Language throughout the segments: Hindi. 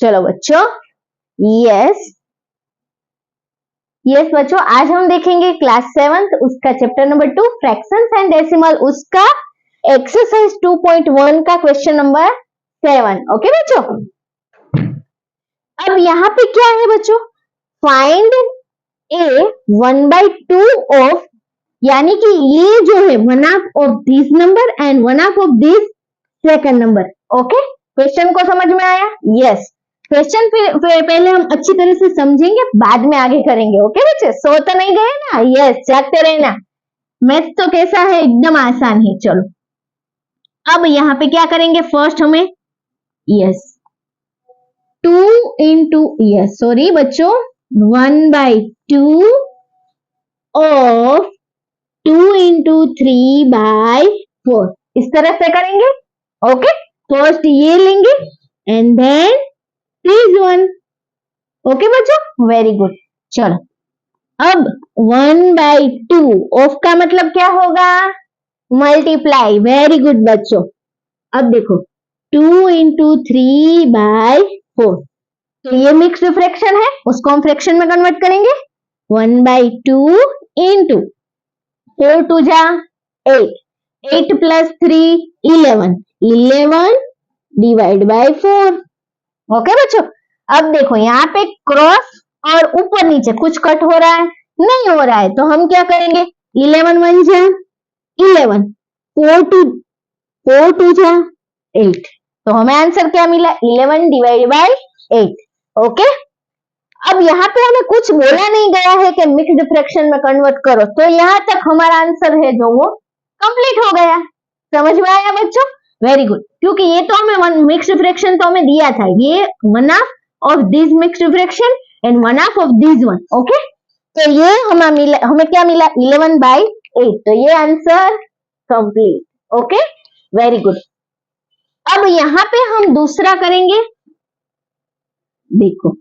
चलो बच्चों, यस बच्चों, आज हम देखेंगे क्लास 7th उसका chapter number 2 fractions and decimal, उसका एक्सरसाइज 2.1 का क्वेश्चन नंबर 7। ओके बच्चों, अब यहाँ पे क्या है बच्चों, फाइंड ए 1/2 ऑफ, यानी कि ये जो है 1/2 of this number and 1/2 of this second number. Okay, question को समझ में आया? यस, क्वेश्चन पहले हम अच्छी तरह से समझेंगे, बाद में आगे करेंगे। ओके बच्चे, सो तो नहीं गए ना? यस, जागते रहना। मैथ तो कैसा है, एकदम आसान है। चलो अब यहाँ पे क्या करेंगे, फर्स्ट हमें यस 2 इंटू, यस सॉरी बच्चों, 1/2 ऑफ 2 इंटू 3/4, इस तरह से करेंगे। ओके, फर्स्ट ये लेंगे एंड देन 1। ओके बच्चों, वेरी गुड। चलो अब 1/2 ऑफ का मतलब क्या होगा, मल्टीप्लाई। वेरी गुड बच्चों। अब देखो 2 इंटू 3/4, तो ये मिक्स्ड फ्रैक्शन है, उसको हम फ्रैक्शन में कन्वर्ट करेंगे। 1/2 इंटू 4 2 जा 8, 8 प्लस 3 11 डिवाइड बाय 4। ओके बच्चों, अब देखो यहाँ पे क्रॉस और ऊपर नीचे कुछ कट हो रहा है, नहीं हो रहा है, तो हम क्या करेंगे, 11 1 जा 11, 4 2 जा 8, तो हमें आंसर क्या मिला, 11 डिवाइड बाय 8। ओके, अब यहाँ पे हमें कुछ बोला नहीं गया है कि मिक्स्ड फ्रैक्शन में कन्वर्ट करो, तो यहाँ तक हमारा आंसर है जो वो कंप्लीट हो गया। समझ में आया बच्चों? वेरी गुड, क्योंकि ये तो हमें मिक्स्ड फ्रैक्शन तो हमें दिया था, ये 1/2 of this mixed fraction and 1/2 of this one. Okay, तो ये हमें क्या मिला, 11/8, तो ये answer complete. Okay, very good. अब यहाँ पे हम दूसरा करेंगे, देखो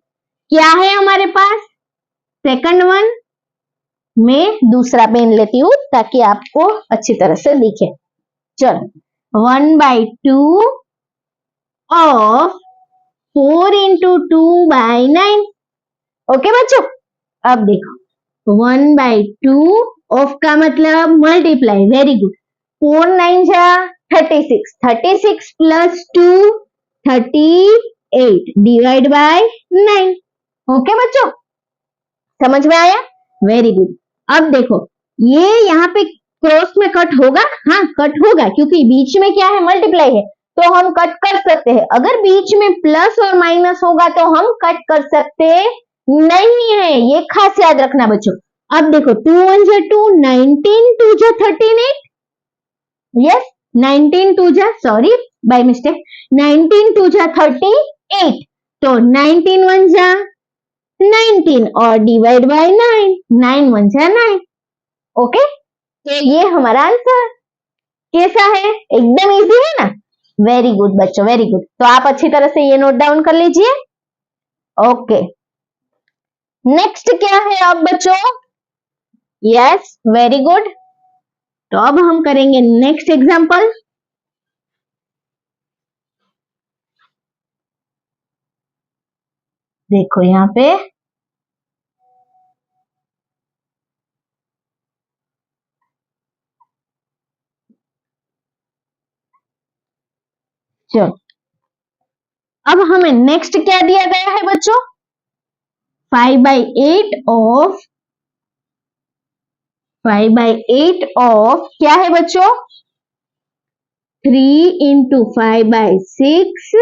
क्या है हमारे पास, सेकंड वन में दूसरा पेन लेती हूँ ताकि आपको अच्छी तरह से दिखे। चलो 1/2 ऑफ 4 इंटू 2/9। ओके बच्चों, अब देखो 1/2 ऑफ का मतलब मल्टीप्लाई। वेरी गुड, 4 9 जा 36, 36 प्लस 2 38 डिवाइड बाय 9। ओके बच्चों, समझ में आया? Very good. अब देखो ये यहाँ पे क्रॉस में कट होगा, हाँ कट होगा, क्योंकि बीच में क्या है, मल्टीप्लाई है, तो हम कट कर सकते हैं। अगर बीच में प्लस और माइनस होगा तो हम कट कर सकते नहीं है, ये खास याद रखना बच्चों। अब देखो 2 1 जा 2, 19 2 जा 38, यस 19 2 जा, सॉरी बाय मिस्टेक, 19 2 जा 38, तो 19 1 जा 19 और डिवाइड बाय 9, 9 1 जा 9। ओके, तो ये हमारा आंसर कैसा है, एकदम इजी है ना? वेरी गुड बच्चों, वेरी गुड। तो आप अच्छी तरह से ये नोट डाउन कर लीजिए। ओके, नेक्स्ट क्या है अब बच्चों, यस वेरी गुड। तो अब हम करेंगे नेक्स्ट एग्जांपल। देखो यहाँ पे चलो, अब हमें नेक्स्ट क्या दिया गया है बच्चों, 5/8 ऑफ 5/8 ऑफ क्या है बच्चों, 3 इंटू 5/6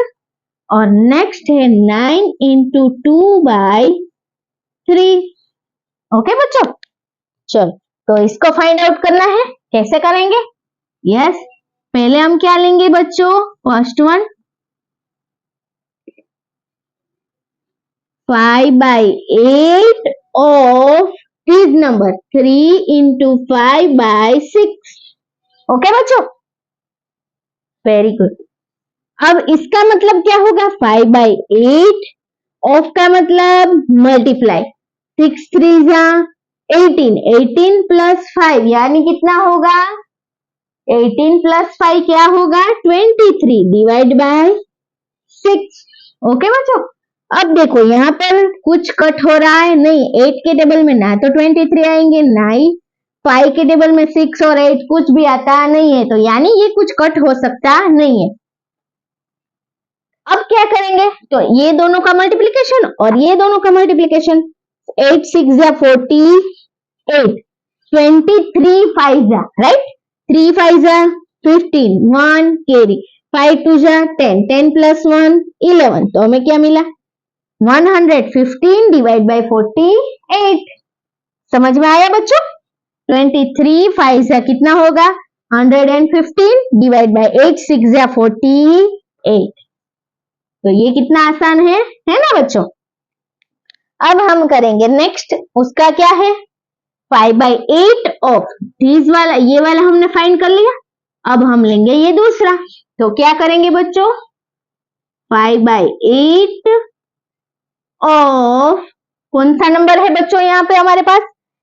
और नेक्स्ट है 9 इंटू 2/3। ओके बच्चों, चलो तो इसको फाइंड आउट करना है, कैसे करेंगे? यस, पहले हम क्या लेंगे बच्चों, first one 5/8 of this number 3 into 5/6। Okay बच्चों, वेरी गुड। अब इसका मतलब क्या होगा, 5/8 ऑफ का मतलब मल्टीप्लाई, 6 3 जा 18, 18 प्लस 5 यानी कितना होगा, 18 प्लस 5 क्या होगा, 23 डिवाइड बाय 6। ओके बच्चों, अब देखो यहाँ पर कुछ कट हो रहा है नहीं, 8 के टेबल में ना तो 23 आएंगे ना ही 5 के टेबल में 6 और 8 कुछ भी आता नहीं है, तो यानी ये कुछ कट हो सकता नहीं है। अब क्या करेंगे, तो ये दोनों का मल्टीप्लिकेशन और ये दोनों का मल्टीप्लिकेशन, 8 6 जा 48, 23 5 जा राइट, 3 5 जा 15, 1 कैरी, 5 2 जा 10, 10 प्लस 1 11, तो हमें क्या मिला 115 डिवाइड बाय 48। समझ में आया बच्चों? 23 5 जा कितना होगा 115 डिवाइड बाय 8 6 जा 48। तो ये कितना आसान है ना बच्चों? अब हम करेंगे नेक्स्ट, उसका क्या है 5/8 ऑफ दिस वाला, ये वाला हमने फाइंड कर लिया। अब हम लेंगे ये दूसरा, तो क्या करेंगे बच्चों 5/8 ऑफ कौन सा नंबर है बच्चों यहाँ पे हमारे पास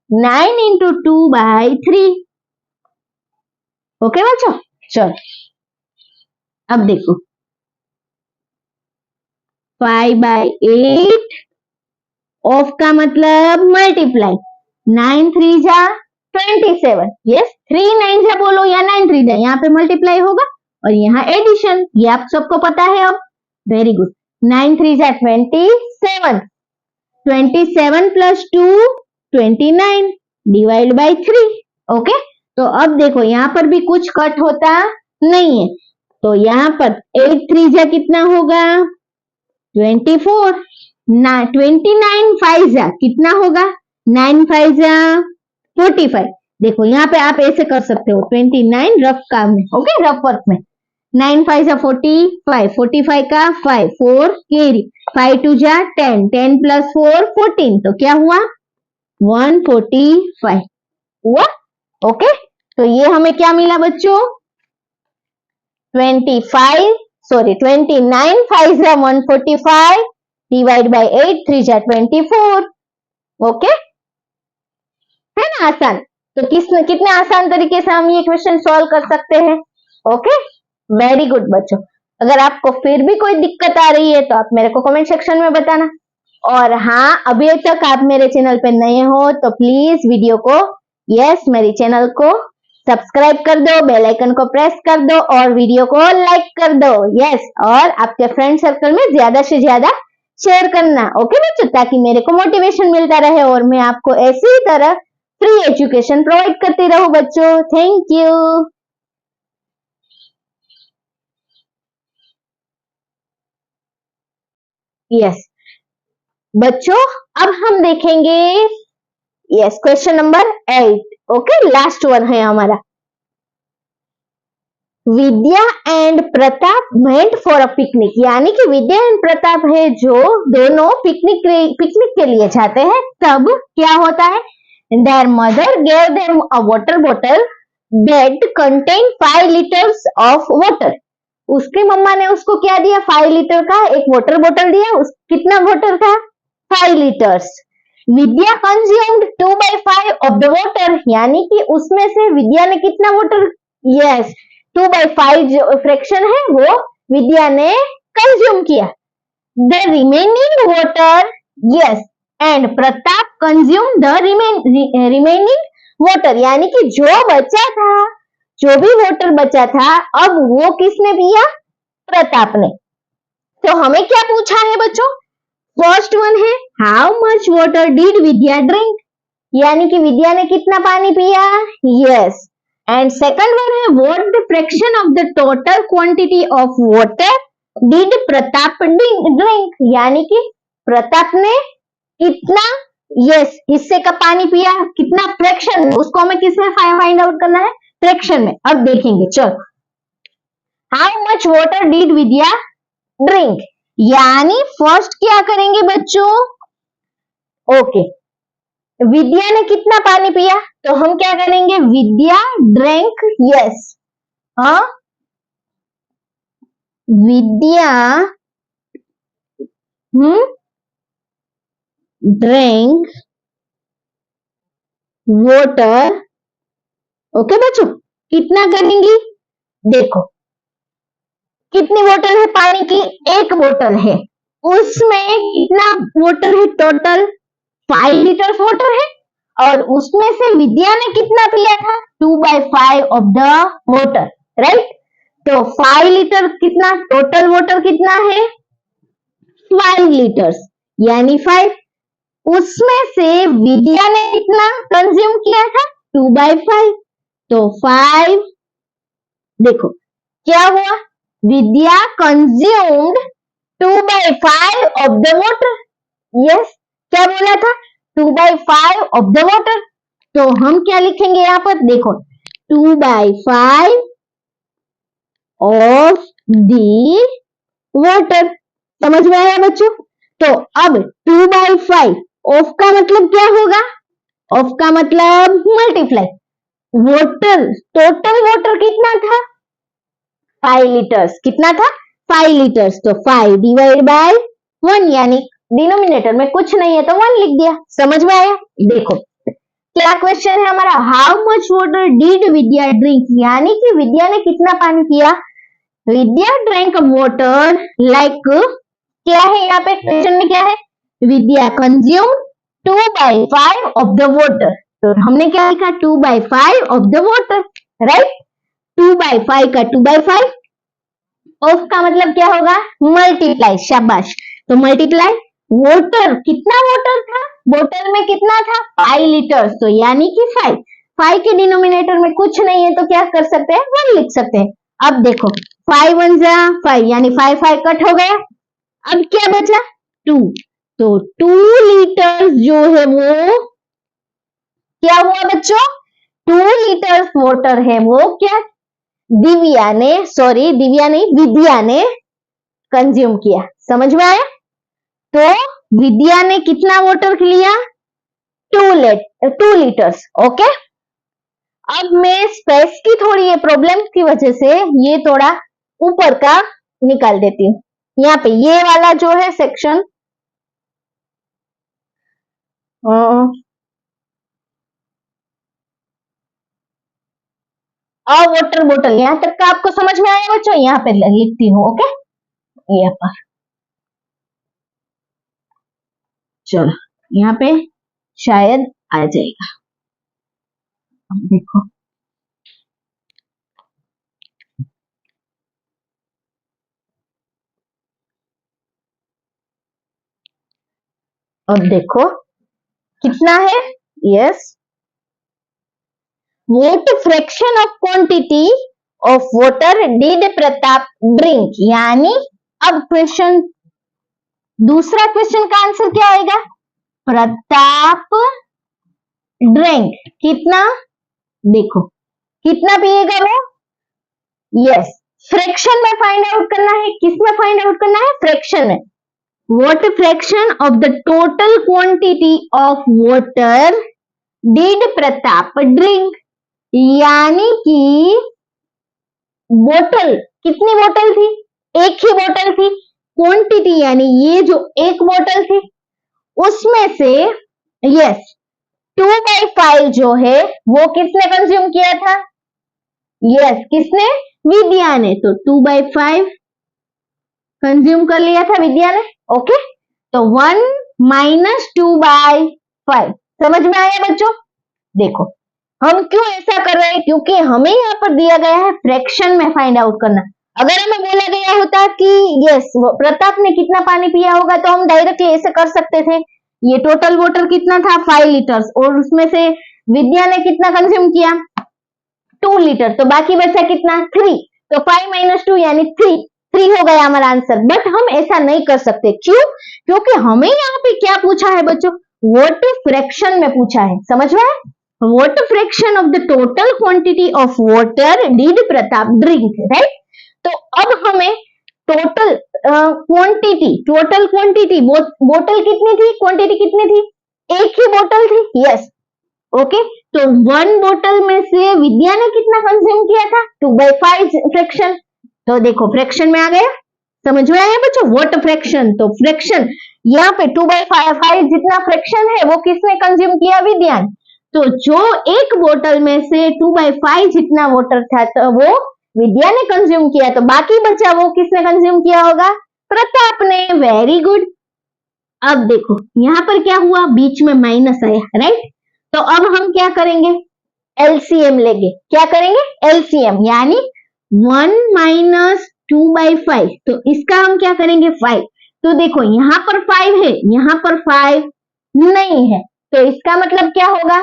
9 इंटू 2/3। ओके बच्चों, चलो अब देखो 5/8 ऑफ का मतलब मल्टीप्लाई, 9 3 जा 27, यस 3 9 जा बोलो या 9 3 जा, यहाँ पे मल्टीप्लाई होगा और यहाँ एडिशन, ये आप सबको पता है। अब वेरी गुड, 9 3 जा 27, 27 प्लस 2 29 डिवाइड बाय 3। ओके, तो अब देखो यहाँ पर भी कुछ कट होता नहीं है, तो यहाँ पर 8 3 जा कितना होगा 24 ना, 29 5 जा कितना होगा 9 5 जा 45। देखो यहाँ पे आप ऐसे कर सकते हो 29 रफ काम में, ओके रफ वर्क में, 9 5 जा 45, 45 का 5 4 कैरी, 5 2 जा 10, 10 प्लस 4 14, तो क्या हुआ 145 हुआ। ओके, तो ये हमें क्या मिला बच्चों 29 5 जा 145 डिवाइड बाय 8 3 जा 24। ओके, है ना आसान? तो कितने आसान तरीके से हम ये क्वेश्चन सॉल्व कर सकते हैं। ओके, वेरी गुड बच्चों। अगर आपको फिर भी कोई दिक्कत आ रही है तो आप मेरे को कमेंट सेक्शन में बताना। और हाँ, अभी तक आप मेरे चैनल पे नए हो तो प्लीज वीडियो को मेरे चैनल को सब्सक्राइब कर दो, बेल आइकन को प्रेस कर दो और वीडियो को लाइक कर दो। और आपके फ्रेंड सर्कल में ज्यादा से ज्यादा शेयर करना। ओके बच्चों, ताकि मेरे को मोटिवेशन मिलता रहे और मैं आपको ऐसी ही तरह फ्री एजुकेशन प्रोवाइड करती रहूं बच्चों। Thank you. बच्चों, अब हम देखेंगे question number 8। Okay, last one है हमारा। Vidya and Pratap went for a picnic, यानी कि विद्या एंड प्रताप है जो दोनों पिकनिक के लिए जाते हैं। तब क्या होता है, there mother gave them a water bottle that contain 5 litres of water. उसकी मम्मा ने उसको क्या दिया 5 लीटर का एक वाटर बॉटल दिया। कितना वाटर था 5 litres. Vidya consumed 2/5 of the water, यानी कि उसमें से विद्या ने कितना वाटर 2/5 जो फ्रैक्शन है वो विद्या ने कंज्यूम किया। The remaining water and Pratap consume the remaining water, यानी कि जो बचा था, जो भी वाटर बचा था, अब वो किसने पिया प्रताप ने। तो हमें क्या पूछा है बच्चों, फर्स्ट वन है how much water did Vidya drink, यानी कि विद्या ने कितना पानी पिया। एंड सेकंड वन है what the fraction of the total quantity of water did Pratap drink, यानी कि प्रताप ने कितना हिस्से का पानी पिया, कितना फ्रैक्शन, उसको हमें किसमें फाइंड आउट करना है फ्रैक्शन में। अब देखेंगे, चलो how much water did Vidya drink, यानी फर्स्ट क्या करेंगे बच्चों, विद्या ने कितना पानी पिया, तो हम क्या करेंगे विद्या ड्रिंक विद्या ड्रिंक वाटर। ओके बच्चों, कितना करेंगी, देखो कितनी बोतल है पानी की, एक बोतल है। उसमें कितना वाटर है टोटल? 5 लीटर वाटर है और उसमें से विद्या ने कितना पिया था? 2/5 ऑफ द वाटर, राइट? तो 5 लीटर कितना टोटल वाटर कितना है? 5 लीटर्स यानी 5। उसमें से विद्या ने कितना कंज्यूम किया था? 2/5। तो 5 देखो क्या हुआ, Vidya consumed 2/5 of the water. Yes, क्या बोला था? 2/5 ऑफ द वाटर। तो हम क्या लिखेंगे यहाँ पर? देखो 2/5 ऑफ दी वाटर। समझ में आया बच्चों? तो अब 2/5 ऑफ का मतलब क्या होगा? ऑफ का मतलब मल्टीप्लाई। वाटर, टोटल वाटर कितना था? 5 लीटर्स। कितना था? 5 लीटर्स। तो 5 डिवाइड बाय 1 यानी डिनोमिनेटर में कुछ नहीं है तो 1 लिख दिया। समझ में आया? देखो क्या क्वेश्चन है हमारा, how much water did Vidya drink, यानी कि विद्या ने कितना पानी पिया? विद्या ड्रिंक वाटर लाइक, क्या है यहाँ पे क्वेश्चन में क्या है? विद्या कंज्यूम 2/5 ऑफ द वाटर। तो हमने क्या लिखा? 2/5 ऑफ द वाटर, राइट? 2/5 का 2/5 ऑफ का मतलब क्या होगा? मल्टीप्लाई। शाबाश। तो मल्टीप्लाई वाटर, कितना वाटर था? बोतल में कितना था? 5 लीटर। तो यानी कि 5। 5 के डिनोमिनेटर में कुछ नहीं है तो क्या कर सकते हैं? 1 लिख सकते हैं। अब देखो 5 1 जा 5 यानी 5 5 कट हो गया। अब क्या बचा? 2। तो 2 लीटर जो है वो क्या हुआ बच्चों? 2 लीटर वाटर है वो क्या दिव्या ने, सॉरी दिव्या नहीं, विद्या ने कंज्यूम किया। समझ में आया? तो विद्या ने कितना वाटर लिया? 2 लीटर्स। ओके, अब मैं स्पेस की थोड़ी ये प्रॉब्लम की वजह से ये थोड़ा ऊपर का निकाल देती हूँ। यहाँ पे ये वाला जो है सेक्शन, वाटर बोतल, यहाँ तक का आपको समझ में आया बच्चों? यहाँ पे लिखती हूँ। ओके, यहाँ पर चलो, यहाँ पे शायद आ जाएगा। अब देखो अब देखो कितना है? Yes, what fraction of quantity of water did Pratap drink, यानी अब क्वेश्चन, दूसरा क्वेश्चन का आंसर क्या आएगा? प्रताप ड्रिंक कितना, देखो कितना पिएगा वो? यस, फ्रैक्शन में फाइंड आउट करना है। किस में फाइंड आउट करना है? फ्रैक्शन में। What fraction of the total quantity of water did Pratap drink, यानी कि बोतल, कितनी बोतल थी? एक ही बोतल थी। क्वांटिटी यानी ये जो एक बोतल थी उसमें से यस 2/5 जो है वो किसने कंज्यूम किया था? यस, किसने? विद्या ने। तो 2/5 कंज्यूम कर लिया था विद्या ने। ओके, तो 1 - 2/5। समझ में आया बच्चों? देखो हम क्यों ऐसा कर रहे हैं? क्योंकि हमें यहाँ पर दिया गया है फ्रैक्शन में फाइंड आउट करना। अगर हमें बोला गया होता कि यस प्रताप ने कितना पानी पिया होगा तो हम डायरेक्टली ऐसे कर सकते थे, ये टोटल वाटर कितना था? 5 लीटर्स, और उसमें से विद्या ने कितना कंज्यूम किया? 2 लीटर। तो बाकी बचा कितना? 3। तो 5 - 2 यानी 3 हो गया हमारा आंसर। बट हम ऐसा नहीं कर सकते। क्यों? क्योंकि हमें यहाँ पे क्या पूछा है बच्चों? व्हाट फ्रैक्शन में पूछा है। समझ में आया? What fraction of the total quantity of water did Pratap drink, right? तो अब हमें टोटल क्वांटिटी बोतल कितनी थी? क्वांटिटी कितनी थी? एक ही बोतल थी। यस, ओके, तो 1 बोतल में से विद्या ने कितना कंज्यूम किया था? 2/5 फ्रैक्शन। तो देखो फ्रैक्शन में आ गया। समझ में आया बच्चों? व्हाट फ्रैक्शन, तो फ्रैक्शन यहाँ पे 2/5 जितना फ्रैक्शन है वो किसने कंज्यूम किया? विद्या ने। तो जो एक बोतल में से 2/5 जितना वाटर था तो वो विद्या ने कंज्यूम किया, तो बाकी बचा वो किसने कंज्यूम किया होगा? प्रताप ने, वेरी गुड। अब देखो यहाँ पर क्या हुआ, बीच में माइनस आया, राइट। तो अब हम क्या करेंगे, एलसीएम लेंगे। क्या करेंगे, एलसीएम, यानी 1 माइनस 2/5। तो इसका हम क्या करेंगे, 5। तो देखो यहाँ पर 5 है, यहाँ पर 5 नहीं है, तो इसका मतलब क्या होगा,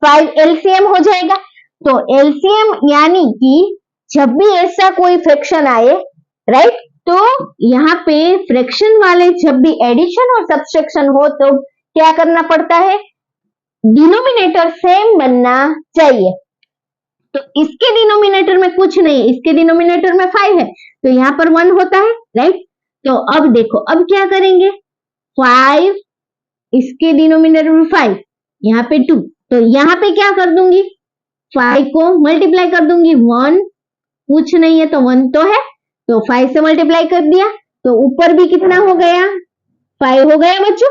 5 एलसीएम हो जाएगा। तो एलसीएम यानी कि जब भी ऐसा कोई फ्रैक्शन आए, राइट, तो यहाँ पे फ्रैक्शन वाले जब भी एडिशन और सब्सट्रैक्शन हो तो क्या करना पड़ता है, डिनोमिनेटर सेम बनना चाहिए। तो इसके डिनोमिनेटर में कुछ नहीं, इसके डिनोमिनेटर में 5 है, तो यहाँ पर 1 होता है, राइट। तो अब देखो, अब क्या करेंगे, 5, इसके डिनोमिनेटर में 5, यहाँ पे 2, तो यहाँ पे क्या कर दूंगी, 5 को मल्टीप्लाई कर दूंगी, 1 कुछ नहीं है तो 1 तो है, तो 5 से मल्टीप्लाई कर दिया, तो ऊपर भी कितना हो गया, 5 हो गया बच्चों,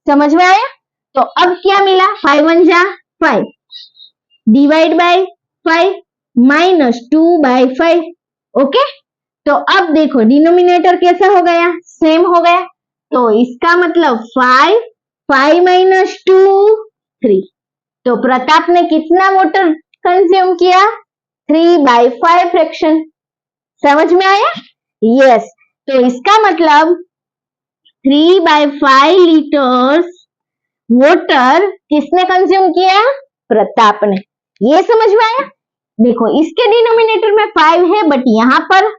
समझ में आया। तो अब क्या मिला, 5 1 जा 5, डिवाइड बाय 5 माइनस 2/5, ओके। तो अब देखो डिनोमिनेटर कैसा हो गया, सेम हो गया, तो इसका मतलब 5, 5 माइनस 2 3। तो प्रताप ने कितना वाटर कंज्यूम किया, 3/5 फ्रैक्शन। समझ में आया, यस। तो इसका मतलब 3/5 लीटर्स वाटर किसने कंज्यूम किया, प्रताप ने। ये समझ में आया। देखो इसके डिनोमिनेटर में 5 है बट यहाँ पर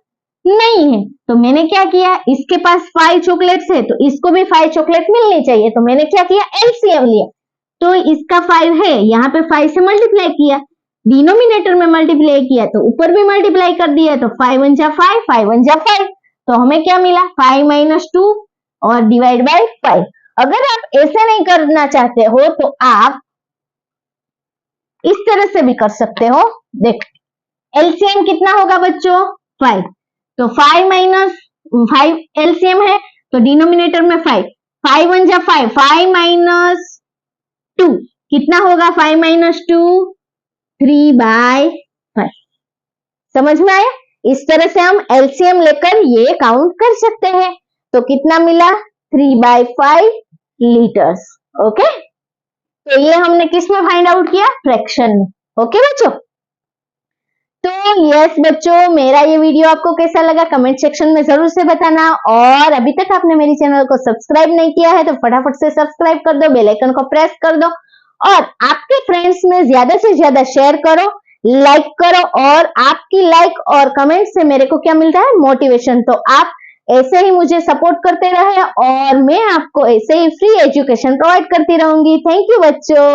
नहीं है, तो मैंने क्या किया, इसके पास 5 चॉकलेट्स है तो इसको भी 5 चॉकलेट मिलनी चाहिए, तो मैंने क्या किया, एलसीएम लिया। तो इसका 5 है, यहाँ पे 5 से मल्टीप्लाई किया, डिनोमिनेटर में मल्टीप्लाई किया तो ऊपर भी मल्टीप्लाई कर दिया, तो 5 1 जा 5, 5 1 जा 5, तो हमें क्या मिला, 5 माइनस 2 और डिवाइड बाय 5। अगर आप ऐसा नहीं करना चाहते हो तो आप इस तरह से भी कर सकते हो। देखो एलसीएम कितना होगा बच्चों, 5, तो 5 माइनस 5 एलसीएम है, तो डिनोमिनेटर में 5, 5 1 जा 5, 5 माइनस 2 कितना होगा, 5 माइनस 2 3/5। समझ में आया। इस तरह से हम एलसीएम लेकर ये काउंट कर सकते हैं। तो कितना मिला, 3/5 लीटर्स, ओके। तो ये हमने किस में फाइंड आउट किया, फ्रैक्शन में, ओके बच्चों। तो यस बच्चों, मेरा ये वीडियो आपको कैसा लगा कमेंट सेक्शन में जरूर से बताना, और अभी तक आपने मेरी चैनल को सब्सक्राइब नहीं किया है तो फटाफट से सब्सक्राइब कर दो, बेल आइकन को प्रेस कर दो, और आपके फ्रेंड्स में ज्यादा से ज्यादा शेयर करो, लाइक करो, और आपकी लाइक और कमेंट से मेरे को क्या मिलता है, मोटिवेशन। तो आप ऐसे ही मुझे सपोर्ट करते रहे और मैं आपको ऐसे ही फ्री एजुकेशन प्रोवाइड करती रहूंगी। थैंक यू बच्चों।